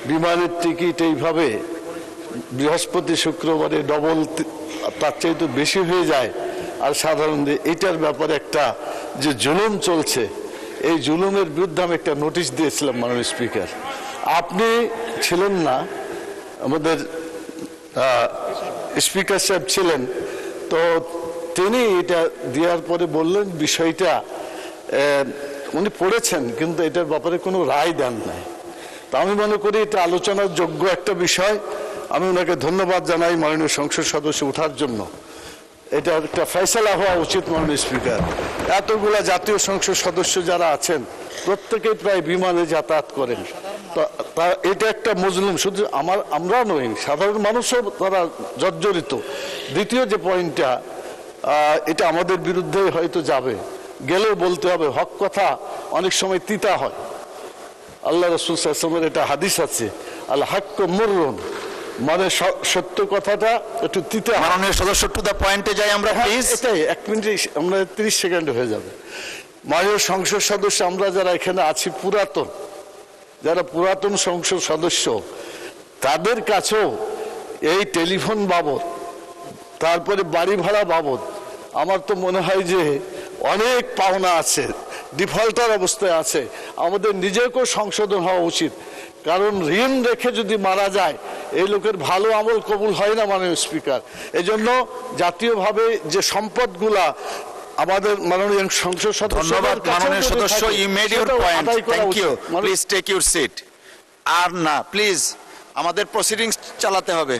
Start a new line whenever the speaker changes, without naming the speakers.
বিমানের টিকিট এইভাবে বৃহস্পতি শুক্রবারে ডবল, তার চাইতে বেশি হয়ে যায়। আর সাধারণত এটার ব্যাপারে একটা যে জুলুম চলছে, এই জুলুমের বিরুদ্ধে আমি একটা নোটিশ দিয়েছিলাম মাননীয় স্পিকার। আপনি ছিলেন না, আমাদের স্পিকার সাহেব ছিলেন, তো তিনি এটা দেওয়ার পরে বললেন বিষয়টা উনি পড়েছেন কিন্তু এটার ব্যাপারে কোনো রায় দেন নাই। তো আমি মনে করি এটা আলোচনার যোগ্য একটা বিষয়। আমি ওনাকে ধন্যবাদ জানাই মাননীয় সংসদ সদস্য ওঠার জন্য। এটা একটা ফয়সালা হওয়া উচিত মাননীয় স্পিকার। এতগুলা জাতীয় সংসদ সদস্য যারা আছেন প্রত্যেকেই প্রায় বিমানে যাতায়াত করেন, তো এটা একটা মজলুম, শুধু আমরা নই, সাধারণ মানুষও তারা জর্জরিত। দ্বিতীয় যে পয়েন্টটা, এটা আমাদের বিরুদ্ধে হয়তো যাবে, গেলেও বলতে হবে হক কথা অনেক সময় তিতা হয়। আল্লাহ রাসূল সাল্লাল্লাহু আলাইহি ওয়াসাল্লামের এটা হাদিস আছে, আল হাক্কু মুররুন, মানে সত্য কথাটা একটু তিতা।
মাননীয় সদস্য, টু দ্য পয়েন্টে যাই আমরা প্লিজ।
এটাই 1 মিনিটে, আমরা 30 সেকেন্ডে হয়ে যাবে। মাননীয় সংসদ সদস্য আমরা যারা এখানে আছি যারা পুরাতন সংসদ সদস্য, তাদের কাছেও এই টেলিফোন বাবদ, তারপরে বাড়ি ভাড়া বাবদ আমার তো মনে হয় যে অনেক পাওনা আছে, ডিফল্টার অবস্থায় আছে। আমাদের নিজেকেও সংশোধন হওয়া উচিত, কারণ ঋণ রেখে যদি মারা যায় এই লোকের ভালো আমল কবুল হয় না মাননীয় স্পিকার। এজন্য জাতীয়ভাবে যে সম্পদগুলা আমাদের মাননীয় সংসদ সদস্য,
ধন্যবাদ মাননীয় সদস্য, you made your point, thank you, please take your seat. আর না প্লিজ, আমাদের প্রসিডিংস চালাতে হবে।